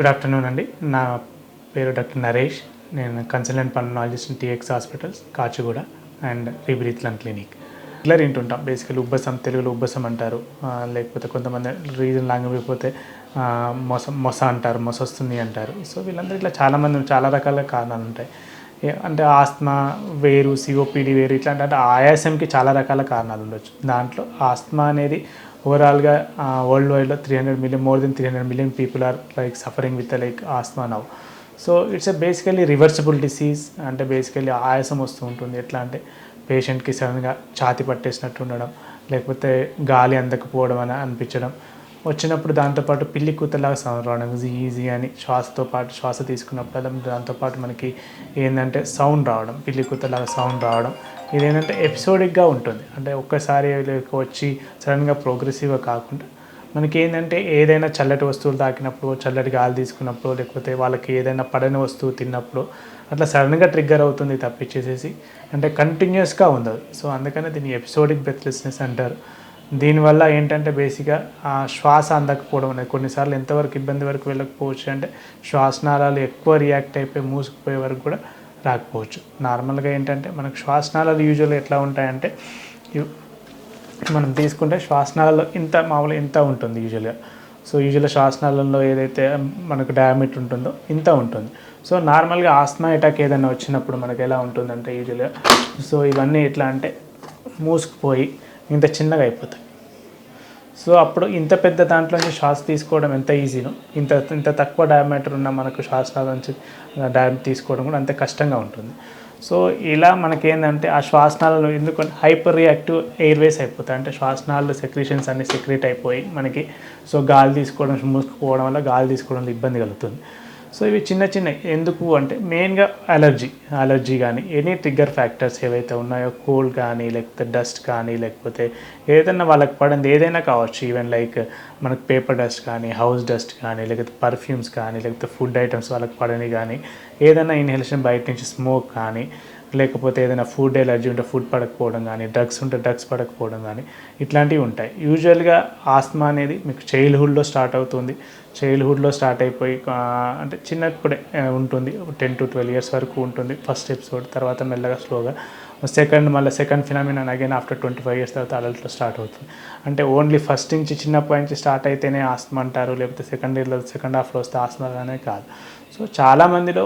Good afternoon అండి. నా పేరు డాక్టర్ నరేష్. నేను consultant pulmonologist TX hospitals Kachiguda and రీబ్రీత్లన్ క్లినిక్. రెగ్యులర్ వింటుంటాం బేసికలీ ఉబ్బసం, తెలుగులో ఉబ్బసం అంటారు. లేకపోతే కొంతమంది రీజన్ లాంగపోతే మొస అంటారు, మొస వస్తుంది అంటారు. సో వీళ్ళందరూ ఇట్లా చాలామంది చాలా రకాల కారణాలు ఉంటాయి. అంటే ఆస్తమా వేరు, సిఓపిడి వేరు, ఇట్లాంటి అంటే ఆయాసంకి చాలా రకాల కారణాలు ఉండొచ్చు. దాంట్లో ఆస్తమా అనేది ఓవరాల్గా వరల్డ్ వైడ్లో 300 million, more than 300 million people are like suffering with like asthma now. So it's basically reversible disease. అంటే బేసికలీ ఆయాసం వస్తూ ఉంటుంది. ఎట్లా అంటే పేషెంట్కి సడన్గా ఛాతి పట్టేసినట్టు ఉండడం, లేకపోతే గాలి అందకపోవడం అని అనిపించడం, వచ్చినప్పుడు దాంతోపాటు పిల్లి కూతలాగా సౌండ్ రావడం, ఈజీ అని శ్వాస తీసుకున్నప్పుడు దాంతోపాటు మనకి ఏంటంటే సౌండ్ రావడం, పిల్లి కూతలాగా సౌండ్ రావడం. ఇదేంటంటే ఎపిసోడిక్గా ఉంటుంది. అంటే ఒక్కసారి వచ్చి సడన్గా ప్రోగ్రెసివ్గా కాకుండా మనకి ఏంటంటే ఏదైనా చల్లటి వస్తువులు తాకినప్పుడు, చల్లటి గాలి తీసుకున్నప్పుడు, లేకపోతే వాళ్ళకి ఏదైనా పడని వస్తువు తిన్నప్పుడు అట్లా సడన్గా ట్రిగ్గర్ అవుతుంది తప్పించేసేసి అంటే కంటిన్యూస్గా ఉండదు. సో అందుకని దీన్ని ఎపిసోడిక్ బ్రెత్లెస్నెస్ అంటారు. దీనివల్ల ఏంటంటే బేసిక్గా శ్వాస అందకపోవడం అనేది కొన్నిసార్లు ఎంతవరకు ఇబ్బంది వరకు వెళ్ళకపోవచ్చు అంటే శ్వాసనాళాలు ఎక్కువ రియాక్ట్ అయిపోయి మూసుకుపోయే వరకు కూడా రాకపోవచ్చు. నార్మల్గా ఏంటంటే మనకు శ్వాసనాళాలు యూజువల్గా ఎట్లా ఉంటాయంటే మనం తీసుకుంటే శ్వాసనాళాల్లో మామూలుగా ఇంత ఉంటుంది యూజువల్గా. సో యూజువల్గా శ్వాసనాళంలో ఏదైతే మనకు డయామీటర్ ఉంటుందో ఇంత ఉంటుంది. సో నార్మల్గా ఆస్తమా అటాక్ ఏదైనా వచ్చినప్పుడు మనకు ఎలా ఉంటుందంటే యూజువల్గా సో ఇవన్నీ ఎట్లా అంటే మూసుకుపోయి ఇంత చిన్నగా అయిపోతాయి. సో అప్పుడు ఇంత పెద్ద దాంట్లో నుంచి శ్వాస తీసుకోవడం ఎంత ఈజీనో ఇంత తక్కువ డయామీటర్ ఉన్న మనకు శ్వాసనాళ నుంచి తీసుకోవడం కూడా అంత కష్టంగా ఉంటుంది. సో ఇలా మనకేంటంటే ఆ శ్వాసనాళాలు ఎందుకంటే హైపర్ రియాక్టివ్ ఎయిర్వేస్ అయిపోతాయి. అంటే శ్వాసనాళాలు సెక్రీషన్స్ అన్ని సెక్రీట్ అయిపోయి మనకి సో గాలి తీసుకోవడం, మూసుకుపోవడం వల్ల గాలి తీసుకోవడంలో ఇబ్బంది కలుగుతుంది. సో ఇవి చిన్న ఎందుకు అంటే మెయిన్గా అలర్జీ కానీ ఎనీ ట్రిగ్గర్ ఫ్యాక్టర్స్ ఏవైతే ఉన్నాయో, కోల్డ్ కానీ లేకపోతే డస్ట్ కానీ లేకపోతే ఏదైనా వాళ్ళకి పడింది ఏదైనా కావచ్చు. ఈవెన్ లైక్ మనకు పేపర్ డస్ట్ కానీ, హౌస్ డస్ట్ కానీ, లేకపోతే పర్ఫ్యూమ్స్ కానీ, లేకపోతే ఫుడ్ ఐటమ్స్ వాళ్ళకి పడని కానీ, ఏదైనా ఇన్హేలేషన్ బయట నుంచి స్మోక్ కానీ, లేకపోతే ఏదైనా ఫుడ్ ఎలర్జీ ఉంటే ఫుడ్ పడకపోవడం కానీ, డ్రగ్స్ ఉంటే డ్రగ్స్ పడకపోవడం కానీ ఇట్లాంటివి ఉంటాయి. యూజువల్గా ఆస్తమా అనేది మీకు చైల్డ్హుడ్లో స్టార్ట్ అవుతుంది. చైల్డ్హుడ్లో స్టార్ట్ అయిపోయి అంటే చిన్నప్పుడే ఉంటుంది. 10 to 12 years వరకు ఉంటుంది ఫస్ట్ ఎపిసోడ్. తర్వాత మెల్లగా స్లోగా second phenomenon again after 25 years తర్వాత అడల్ట్లో స్టార్ట్ అవుతుంది. అంటే ఓన్లీ ఫస్ట్ నుంచి చిన్నప్పటి నుంచి స్టార్ట్ అయితేనే ఆస్తమా అంటారు, లేకపోతే సెకండ్ హాఫ్లో వస్తే ఆస్తమా అనే కాదు. సో చాలామందిలో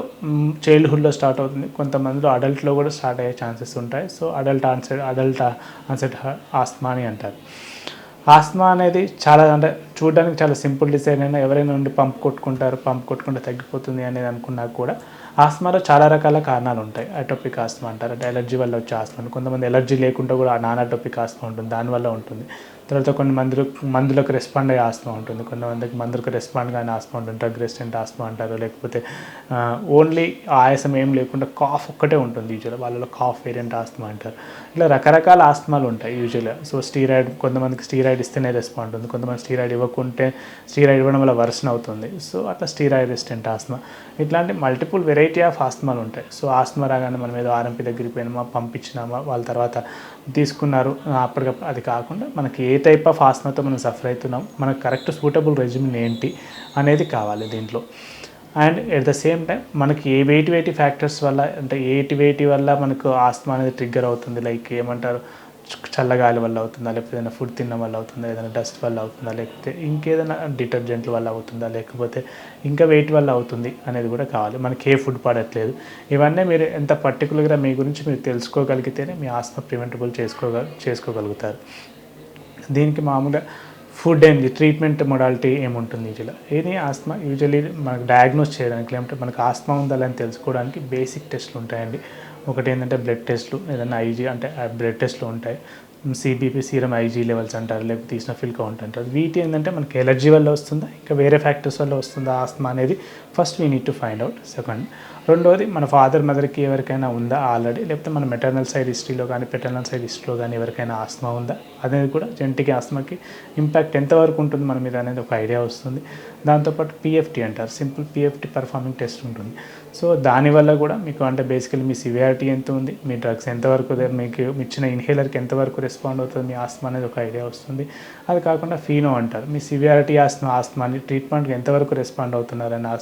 చైల్డ్హుడ్లో స్టార్ట్ అవుతుంది, కొంతమందిలో అడల్ట్లో కూడా స్టార్ట్ అయ్యే ఛాన్సెస్ ఉంటాయి. సో అడల్ట్ ఆన్సెట్ ఆస్తమా అని అంటారు. ఆస్తమా అనేది చాలా అంటే చూడడానికి చాలా సింపుల్ డిజైన్ అయినా ఎవరైనా ఉండి పంప్ కొట్టుకుంటే తగ్గిపోతుంది అనేది అనుకున్నా కూడా ఆస్తమాలో చాలా రకాల కారణాలు ఉంటాయి. అటోపిక్ ఆస్తమా అంటారు, అంటే ఎలర్జీ వల్ల వచ్చే ఆస్తమా. కొంతమంది ఎలర్జీ లేకుండా కూడా నాన్ అటోపిక్ ఆస్తమా ఉంటుంది, దానివల్ల ఉంటుంది. తర్వాత కొన్ని మందులకు రెస్పాండ్ అయ్యే ఆస్తమా ఉంటుంది, కొంతమందికి మందులకు రెస్పాండ్ కానీ ఆస్తమా ఉంటుంది, డ్రగ్ రెసిస్టెంట్ ఆస్తమా అంటారు. లేకపోతే ఓన్లీ ఆయాసం ఏం లేకుండా కాఫ్ ఒక్కటే ఉంటుంది యూజువల్గా, వాళ్ళలో కాఫ్ వేరియంట్ ఆస్తమా అంటారు. ఇలా రకరకాల ఆస్తమాలు ఉంటాయి యూజువల్గా. సో కొంతమందికి స్టీరాయిడ్ ఇస్తేనే రెస్పాండ్ ఉంటుంది, కొంతమంది స్టీరాయిడ్ ఇవ్వడం వల్ల వర్సన్ అవుతుంది. సో అట్లా స్టీరాయిడ్ రెసిస్టెంట్ ఆస్తమా, ఇట్లాంటి మల్టిపుల్ వెరైటీ ఆఫ్ ఆస్తమాలు ఉంటాయి. సో ఆస్తమా రాగానే మనం ఏదో ఆర్ఎంపీ దగ్గరికి పోయినామా, పంపించినామా, వాళ్ళ తర్వాత తీసుకున్నారు అప్పటికప్పుడు అది కాకుండా మనకి ఏ టైప్ ఆఫ్ ఆస్తమాతో మనం సఫర్ అవుతున్నాం, మనకు కరెక్ట్ సూటబుల్ రెజిమ్ ఏంటి అనేది కావాలి దీంట్లో. And at the same time మనకి ఏ వెయిటీ ఫ్యాక్టర్స్ వల్ల అంటే ఏటి వల్ల మనకు ఆస్తమా అనేది ట్రిగ్గర్ అవుతుంది, లైక్ ఏమంటారు చల్లగాలి వల్ల అవుతుందా, లేకపోతే ఏదైనా ఫుడ్ తినడం వల్ల అవుతుందా, ఏదైనా డస్ట్ వల్ల అవుతుందా, లేకపోతే ఇంకేదైనా డిటర్జెంట్ల వల్ల అవుతుందా, లేకపోతే ఇంకా వెయిట్ వల్ల అవుతుంది అనేది కూడా కావాలి. మనకి ఏ ఫుడ్ పడట్లేదు, ఇవన్నీ మీరు ఎంత పర్టికులర్గా మీ గురించి మీరు తెలుసుకోగలిగితేనే మీ ఆస్తమా ప్రివెంటబుల్ చేసుకోగలుగుతారు. దీనికి మామూలుగా ఫుడ్ ఏంటి, ట్రీట్మెంట్ మొడాలిటీ ఏముంటుంది యూజువల్గా. ఏది ఆస్తమా యూజువల్లీ మనకు డయాగ్నోస్ చేయడానికి, లేకపోతే మనకు ఆస్తమా ఉందని తెలుసుకోవడానికి బేసిక్ టెస్ట్లు ఉంటాయండి. ఒకటి ఏంటంటే బ్లడ్ టెస్ట్లు, ఏదైనా ఐజీ అంటే బ్లడ్ టెస్ట్లు ఉంటాయి, సిబిపి సీరం ఐజీ లెవెల్స్ అంటారు, లేకపోతే ఈస్నోఫిల్ కౌంట్ అంటారు. వీటి ఏంటంటే మనకి ఎలర్జీ వల్ల వస్తుందా, ఇంకా వేరే ఫ్యాక్టర్స్ వల్ల వస్తుందా ఆస్తమా అనేది first we need to find out. Second, రెండోది మన ఫాదర్ మదర్కి ఎవరికైనా ఉందా ఆల్రెడీ, లేకపోతే మన మెటర్నల్ సైడ్ హిస్టరీలో కానీ పెటర్నల్ సైడ్ హిస్టరీలో కానీ ఎవరికైనా ఆస్తమా ఉందా అనేది కూడా జెనెటిక్ ఆస్తమాకి ఇంపాక్ట్ ఎంతవరకు ఉంటుంది మన మీద అనేది ఒక ఐడియా వస్తుంది. దాంతోపాటు పిఎఫ్టీ అంటారు, సింపుల్ పిఎఫ్టీ పర్ఫార్మింగ్ టెస్ట్ ఉంటుంది. సో దానివల్ల కూడా మీకు అంటే బేసికలీ మీ సివియారిటీ ఎంత ఉంది, మీ డ్రగ్స్ ఎంతవరకు మీకు ఇచ్చిన ఇన్హేలర్కి ఎంతవరకు రెస్పాండ్ అవుతుంది, మీ ఆస్మా అనేది ఒక ఐడియా వస్తుంది. అది కాకుండా ఫీనో అంటారు, మీ సివియారిటీ ఆస్మాని ట్రీట్మెంట్కి ఎంతవరకు రెస్పాండ్ అవుతున్నారని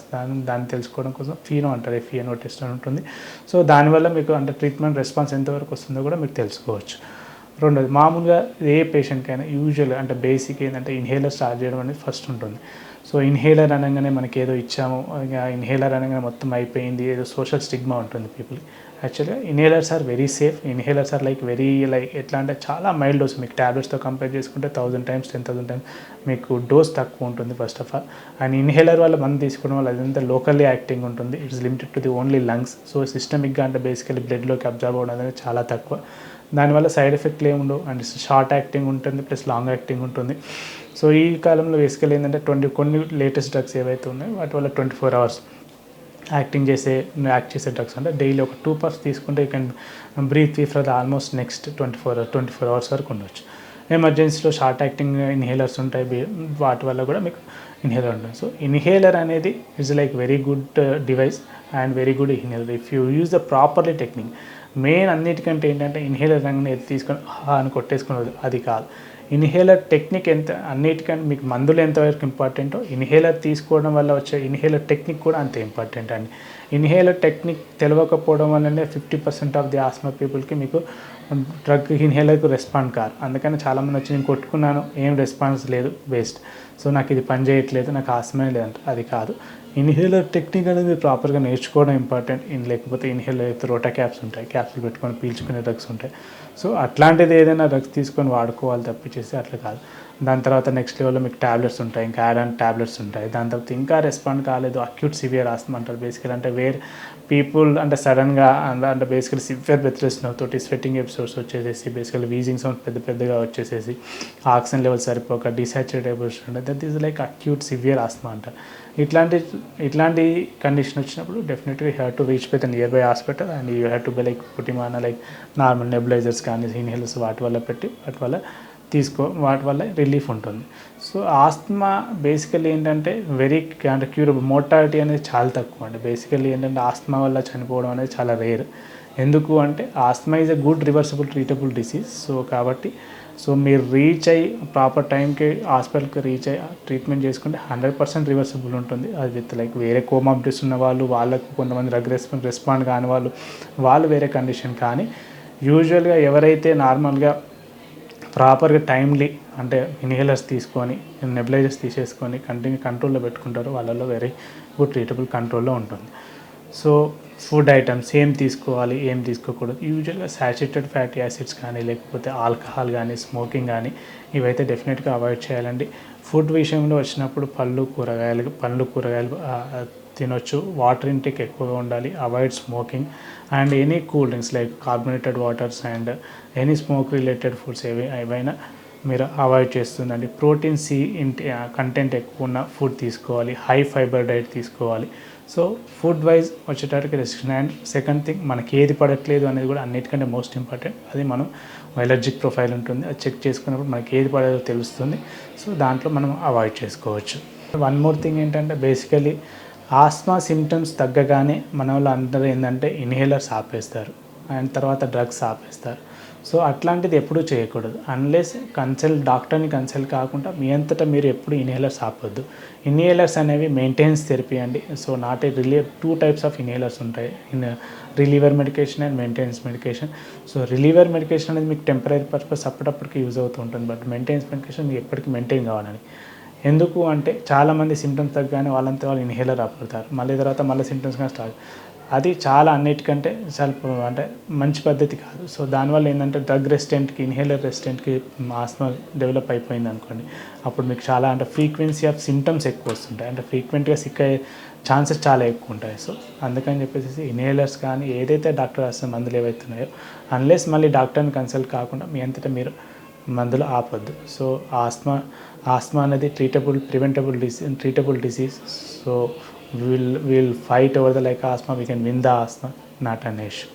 దాన్ని తెలుసుకోవడం కోసం ఫీనో అంటారు, ఫీనో టెస్ట్ అని ఉంటుంది. సో దానివల్ల మీకు అంటే ట్రీట్మెంట్ రెస్పాన్స్ ఎంతవరకు వస్తుందో కూడా మీరు తెలుసుకోవచ్చు. రెండోది మామూలుగా ఏ పేషెంట్కైనా యూజువల్గా అంటే బేసిక్ ఏంటంటే ఇన్హేలర్ స్టార్ట్ చేయడం అనేది ఫస్ట్ ఉంటుంది. సో ఇన్హేలర్ అనగానే మనకి ఏదో ఇచ్చాము, ఇంకా ఇన్హేలర్ అనగానే మొత్తం అయిపోయింది, ఏదో సోషల్ స్టిగ్మా ఉంటుంది పీపుల్. యాక్చువల్గా inhalers are very safe. Inhalers are like ఎట్లా అంటే చాలా మైల్డ్ డోస్, మీకు ట్యాబ్లెట్స్తో కంపేర్ చేసుకుంటే 1000 times 10,000 times మీకు డోస్ తక్కువ ఉంటుంది first of all. And inhaler వల్ల మందు తీసుకోవడం వల్ల అదంతా లోకల్లీ యాక్టింగ్ ఉంటుంది. It's limited to the only lungs. So సిస్టమిక్గా అంటే బేసికలీ బ్లడ్లోకి అబ్జర్వ్ అవ్వడం అనేది చాలా తక్కువ. దానివల్ల సైడ్ ఎఫెక్ట్లు ఏమి ఉండవు. అండ్ షార్ట్ యాక్టింగ్ ఉంటుంది ప్లస్ లాంగ్ యాక్టింగ్ ఉంటుంది. సో ఈ కాలంలో బేసికలీ ఏంటంటే కొన్ని లేటెస్ట్ డ్రగ్స్ ఏవైతే ఉన్నాయో వాటి వల్ల 24 hours యాక్ట్ చేసే డ్రగ్స్ అంటే డైలీ ఒక 2 puffs తీసుకుంటే you can breathe free for the almost next 24 hours వరకు ఉండొచ్చు. ఎమర్జెన్సీలో షార్ట్ యాక్టింగ్ ఇన్హేలర్స్ ఉంటాయి, వాటి వల్ల కూడా మీకు ఇన్హేలర్ ఉంటుంది. సో ఇన్హేలర్ అనేది is like very good device and very good inhaler if you use the properly technique. Main అన్నిటికంటే ఏంటంటే ఇన్హేలర్ రంగుని తీసుకొని అని కొట్టేసుకునేది అది కాదు. ఇన్హేలర్ టెక్నిక్ అన్నిటికంటే మీకు మందులు ఎంతవరకు ఇంపార్టెంటో ఇన్హేలర్ తీసుకోవడం వల్ల వచ్చే ఇన్హేలర్ టెక్నిక్ కూడా అంతే ఇంపార్టెంట్ అండి. ఇన్హేలర్ టెక్నిక్ తెలియకపోవడం వల్లనే 50% ఆఫ్ ది ఆస్మా పీపుల్కి మీకు డ్రగ్ ఇన్హేలర్కి రెస్పాండ్ కారు. అందుకని చాలామంది వచ్చి నేను కొట్టుకున్నాను, ఏం రెస్పాన్స్ లేదు, వేస్ట్. సో నాకు ఇది పని చేయట్లేదు, నాకు ఆస్మా లేదంట. అది కాదు, ఇన్హేలర్ టెక్నిక్ అనేది ప్రాపర్గా నేర్చుకోవడం ఇంపార్టెంట్. లేకపోతే ఇన్హేలర్ అయితే రోటా క్యాప్స్ ఉంటాయి, క్యాప్సులు పెట్టుకొని పీల్చుకునే డ్రగ్స్ ఉంటాయి. సో అట్లాంటిది ఏదైనా డ్రగ్స్ తీసుకొని వాడుకోవాలి తప్పించేసి అట్లా కాదు. దాని తర్వాత నెక్స్ట్ లెవెల్లో మీకు ట్యాబ్లెట్స్ ఉంటాయి, ఇంకా యాడ్ ఆన్ ట్యాబ్లెట్స్ ఉంటాయి. దాని తర్వాత ఇంకా రెస్పాండ్ కాలేదు అక్యూట్ సివియర్ ఆస్మా అంటారు బేసికల్. అంటే వేర్ పీపుల్ అంటే సడన్గా అంటే బేసికల్ సివియర్ బ్రెత్లెస్నెస్ తోటి స్వెట్టింగ్ ఎపిసోడ్స్ వచ్చేసేసి బేసికల్ వీజింగ్ సౌండ్ పెద్దగా వచ్చేసేసి ఆక్సిజన్ లెవెల్ సరిపోక డిసాచురేట్ అయిపోతుంది. That is like acute severe asthma అంటారు. ఇట్లాంటి కండిషన్ వచ్చినప్పుడు డెఫినెట్గా you have to reach with near by hospital and you have to be like పుట్టిమాన లైక్ నార్మల్ నెబులైజర్స్ కానీ ఇన్హేలర్స్ వాటి వల్ల వాటి వల్ల రిలీఫ్ ఉంటుంది. సో ఆస్మా బేసికల్లీ ఏంటంటే అంటే క్యూరబుల్, మోర్టాలిటీ అనేది చాలా తక్కువ అండి. బేసికల్లీ ఏంటంటే ఆస్మా వల్ల చనిపోవడం అనేది చాలా రేర్. ఎందుకు అంటే asthma is a good reversible treatable disease. So మీరు రీచ్ అయ్యి ప్రాపర్ టైంకి హాస్పిటల్కి రీచ్ అయ్యి ట్రీట్మెంట్ చేసుకుంటే 100% రివర్సిబుల్ ఉంటుంది. అది విత్ లైక్ వేరే కోమాబిలిటీస్ ఉన్న వాళ్ళకు కొంతమంది డ్రగ్ రెస్పాండ్ కాని వాళ్ళు వేరే కండిషన్. కానీ యూజువల్గా ఎవరైతే నార్మల్గా ప్రాపర్గా టైమ్లీ అంటే ఇన్హేలర్స్ తీసుకొని నెబులైజర్స్ తీసేసుకొని కంట్రోల్లో పెట్టుకుంటారో వాళ్ళలో వెరీ గుడ్ ట్రీటబుల్ కంట్రోల్లో ఉంటుంది. సో ఫుడ్ ఐటమ్స్ ఏం తీసుకోవాలి, ఏం తీసుకోకూడదు, యూజువల్గా సాచురేటెడ్ ఫ్యాటీ యాసిడ్స్ కానీ లేకపోతే ఆల్కహాల్ కానీ స్మోకింగ్ కానీ ఇవైతే డెఫినెట్గా అవాయిడ్ చేయాలండి. ఫుడ్ విషయంలో వచ్చినప్పుడు పళ్ళు కూరగాయలు తినొచ్చు. వాటర్ ఇంటేక్ ఎక్కువగా ఉండాలి. Avoid smoking and any cool drinks like carbonated waters and any smoke related foods ఏవైనా మీరు అవాయిడ్ చేస్తుందండి. ప్రోటీన్ కంటెంట్ ఎక్కువ ఉన్న ఫుడ్ తీసుకోవాలి. హై ఫైబర్ డైట్ తీసుకోవాలి. సో ఫుడ్ వైజ్ వచ్చేటప్పటికి రెస్ట్రిక్షన్. అండ్ సెకండ్ థింగ్, మనకి ఏది పడట్లేదు అనేది కూడా అన్నిటికంటే మోస్ట్ ఇంపార్టెంట్. అది మనం ఎలర్జిక్ ప్రొఫైల్ ఉంటుంది, అది చెక్ చేసుకున్నప్పుడు మనకి ఏది పడేదో తెలుస్తుంది. సో దాంట్లో మనం అవాయిడ్ చేసుకోవచ్చు. వన్ మోర్ థింగ్ ఏంటంటే బేసికలీ ఆస్మా సిమ్టమ్స్ తగ్గగానే మన వాళ్ళు అందరూ ఏంటంటే ఇన్హేలర్స్ ఆపేస్తారు అండ్ తర్వాత డ్రగ్స్ ఆపేస్తారు. సో అట్లాంటిది ఎప్పుడూ చేయకూడదు. అన్లెస్ డాక్టర్ని కన్సల్ట్ కాకుండా మీ అంతటా మీరు ఎప్పుడు ఇన్హేలర్స్ ఆపొద్దు. ఇన్హేలర్స్ అనేవి మెయింటెనెన్స్ థెరపీ అండి. So not a 2 types of inhalers ఉంటాయి, reliever medication and maintenance medication. So reliever medication అనేది మీకు టెంపరీ పర్పస్ అప్పటికి యూజ్ అవుతూ ఉంటుంది. బట్ మెయింటెనెన్స్ మెడికేషన్ మీకు ఎప్పటికీ మెయింటైన్ కావాలని. ఎందుకు అంటే చాలామంది సిమ్టమ్స్ తగ్గగానే వాళ్ళు ఇన్హేలర్ ఆపుతారు, మళ్ళీ సిమ్టమ్స్ కానీ స్టార్ట్. అది చాలా అన్నిటికంటే అంటే మంచి పద్ధతి కాదు. సో దానివల్ల ఏంటంటే డ్రగ్ రెసిస్టెంట్కి ఇన్హేలర్ రెసిస్టెంట్కి ఆస్మా డెవలప్ అయిపోయింది అనుకోండి, అప్పుడు మీకు చాలా అంటే ఫ్రీక్వెన్సీ ఆఫ్ సిమ్టమ్స్ ఎక్కువ వస్తుంటాయి, అంటే ఫ్రీక్వెంట్గా సిక్ అయ్యే ఛాన్సెస్ చాలా ఎక్కువ ఉంటాయి. సో అందుకని చెప్పేసి ఇన్హేలర్స్ కానీ ఏదైతే డాక్టర్ రాసిన మందులు ఏవైతే ఉన్నాయో అన్లెస్ మళ్ళీ డాక్టర్ని కన్సల్ట్ కాకుండా మీ అంతటా మీరు మందులు ఆపొద్దు. సో ఆస్మా అనేది treatable disease. So we'll fight over the like asthma, we can win the asthma, not an issue.